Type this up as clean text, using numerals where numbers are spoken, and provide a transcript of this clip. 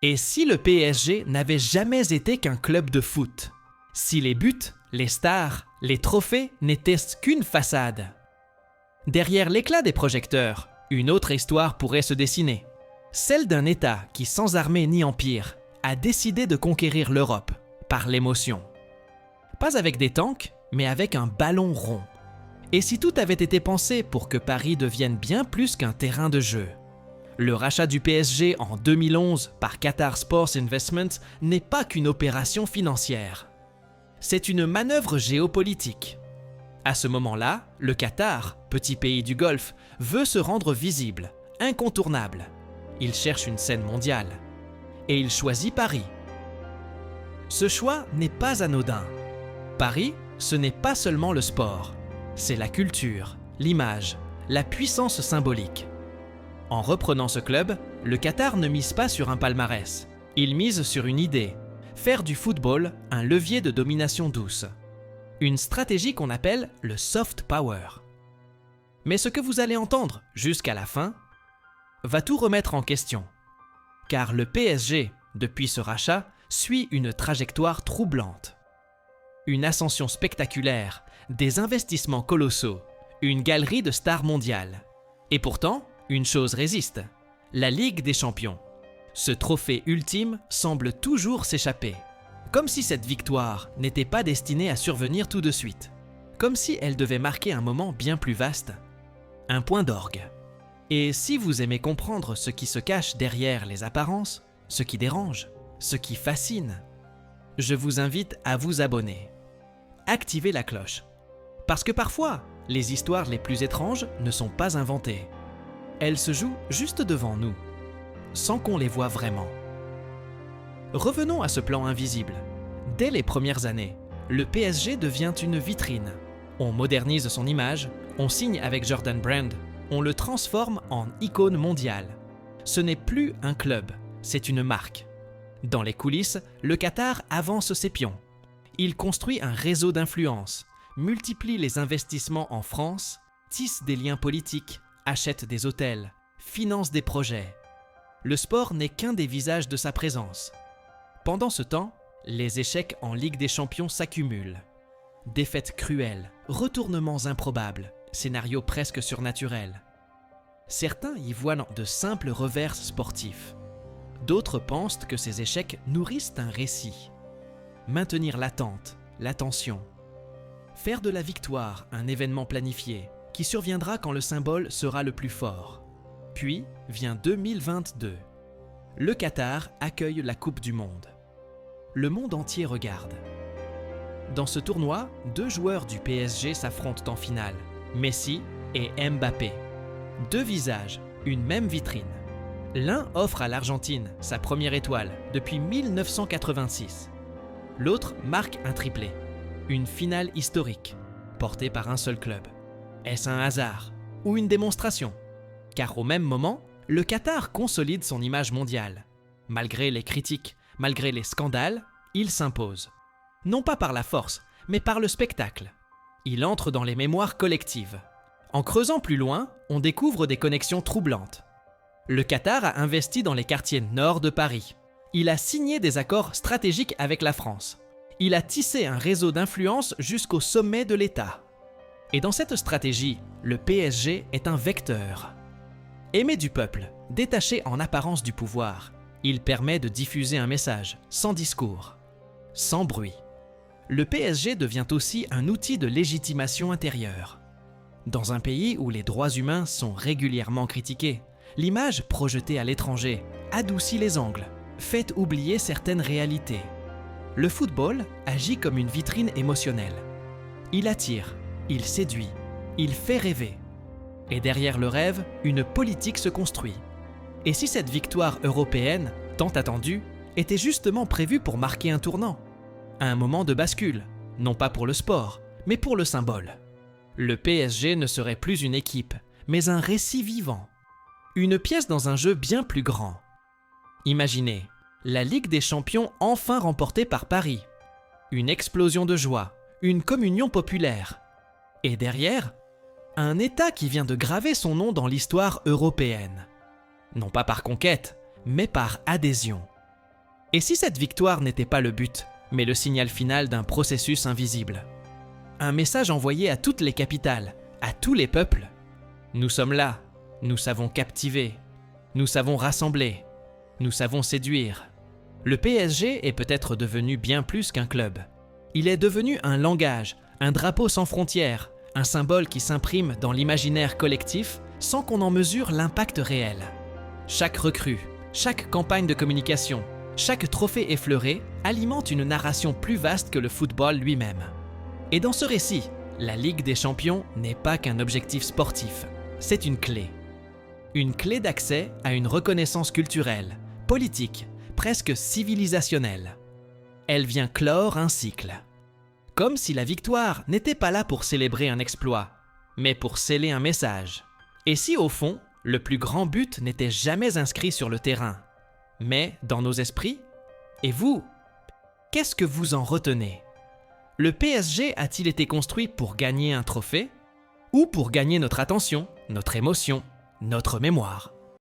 Et si le PSG n'avait jamais été qu'un club de foot? Si les buts, les stars, les trophées n'étaient qu'une façade? Derrière l'éclat des projecteurs, une autre histoire pourrait se dessiner. Celle d'un État qui, sans armée ni empire, a décidé de conquérir l'Europe par l'émotion. Pas avec des tanks, mais avec un ballon rond. Et si tout avait été pensé pour que Paris devienne bien plus qu'un terrain de jeu? Le rachat du PSG en 2011 par Qatar Sports Investments n'est pas qu'une opération financière. C'est une manœuvre géopolitique. À ce moment-là, le Qatar, petit pays du Golfe, veut se rendre visible, incontournable. Il cherche une scène mondiale. Et il choisit Paris. Ce choix n'est pas anodin. Paris, ce n'est pas seulement le sport. C'est la culture, l'image, la puissance symbolique. En reprenant ce club, le Qatar ne mise pas sur un palmarès. Il mise sur une idée, faire du football un levier de domination douce. Une stratégie qu'on appelle le soft power. Mais ce que vous allez entendre jusqu'à la fin va tout remettre en question. Car le PSG, depuis ce rachat, suit une trajectoire troublante. Une ascension spectaculaire, des investissements colossaux, une galerie de stars mondiales. Et pourtant, une chose résiste, la Ligue des Champions. Ce trophée ultime semble toujours s'échapper. Comme si cette victoire n'était pas destinée à survenir tout de suite. Comme si elle devait marquer un moment bien plus vaste. Un point d'orgue. Et si vous aimez comprendre ce qui se cache derrière les apparences, ce qui dérange, ce qui fascine, je vous invite à vous abonner. Activez la cloche. Parce que parfois, les histoires les plus étranges ne sont pas inventées. Elles se jouent juste devant nous, sans qu'on les voie vraiment. Revenons à ce plan invisible. Dès les premières années, le PSG devient une vitrine. On modernise son image, on signe avec Jordan Brand, on le transforme en icône mondiale. Ce n'est plus un club, c'est une marque. Dans les coulisses, le Qatar avance ses pions. Il construit un réseau d'influence, multiplie les investissements en France, tisse des liens politiques, achète des hôtels, finance des projets. Le sport n'est qu'un des visages de sa présence. Pendant ce temps, les échecs en Ligue des Champions s'accumulent. Défaites cruelles, retournements improbables, scénarios presque surnaturels. Certains y voient de simples revers sportifs. D'autres pensent que ces échecs nourrissent un récit. Maintenir l'attente, l'attention. Faire de la victoire un événement planifié qui surviendra quand le symbole sera le plus fort. Puis vient 2022. Le Qatar accueille la Coupe du Monde. Le monde entier regarde. Dans ce tournoi, 2 joueurs du PSG s'affrontent en finale, Messi et Mbappé. 2 visages, une même vitrine. L'un offre à l'Argentine sa première étoile depuis 1986. L'autre marque un triplé, une finale historique, portée par un seul club. Est-ce un hasard ou une démonstration? Car au même moment, le Qatar consolide son image mondiale. Malgré les critiques, malgré les scandales, il s'impose. Non pas par la force, mais par le spectacle. Il entre dans les mémoires collectives. En creusant plus loin, on découvre des connexions troublantes. Le Qatar a investi dans les quartiers nord de Paris. Il a signé des accords stratégiques avec la France. Il a tissé un réseau d'influence jusqu'au sommet de l'État. Et dans cette stratégie, le PSG est un vecteur. Aimé du peuple, détaché en apparence du pouvoir, il permet de diffuser un message, sans discours, sans bruit. Le PSG devient aussi un outil de légitimation intérieure. Dans un pays où les droits humains sont régulièrement critiqués, l'image projetée à l'étranger adoucit les angles, fait oublier certaines réalités. Le football agit comme une vitrine émotionnelle. Il attire, il séduit, il fait rêver. Et derrière le rêve, une politique se construit. Et si cette victoire européenne, tant attendue, était justement prévue pour marquer un tournant, un moment de bascule, non pas pour le sport, mais pour le symbole. Le PSG ne serait plus une équipe, mais un récit vivant. Une pièce dans un jeu bien plus grand. Imaginez, la Ligue des Champions enfin remportée par Paris. Une explosion de joie, une communion populaire. Et derrière, un État qui vient de graver son nom dans l'histoire européenne. Non pas par conquête, mais par adhésion. Et si cette victoire n'était pas le but, mais le signal final d'un processus invisible? Un message envoyé à toutes les capitales, à tous les peuples. Nous sommes là, nous savons captiver, nous savons rassembler, nous savons séduire. Le PSG est peut-être devenu bien plus qu'un club. Il est devenu un langage, un drapeau sans frontières, un symbole qui s'imprime dans l'imaginaire collectif sans qu'on en mesure l'impact réel. Chaque recrue, chaque campagne de communication, chaque trophée effleuré alimente une narration plus vaste que le football lui-même. Et dans ce récit, la Ligue des Champions n'est pas qu'un objectif sportif, c'est une clé. Une clé d'accès à une reconnaissance culturelle, politique, presque civilisationnelle. Elle vient clore un cycle. Comme si la victoire n'était pas là pour célébrer un exploit, mais pour sceller un message. Et si au fond, le plus grand but n'était jamais inscrit sur le terrain, mais dans nos esprits? Et vous, qu'est-ce que vous en retenez? Le PSG a-t-il été construit pour gagner un trophée? Ou pour gagner notre attention, notre émotion, notre mémoire?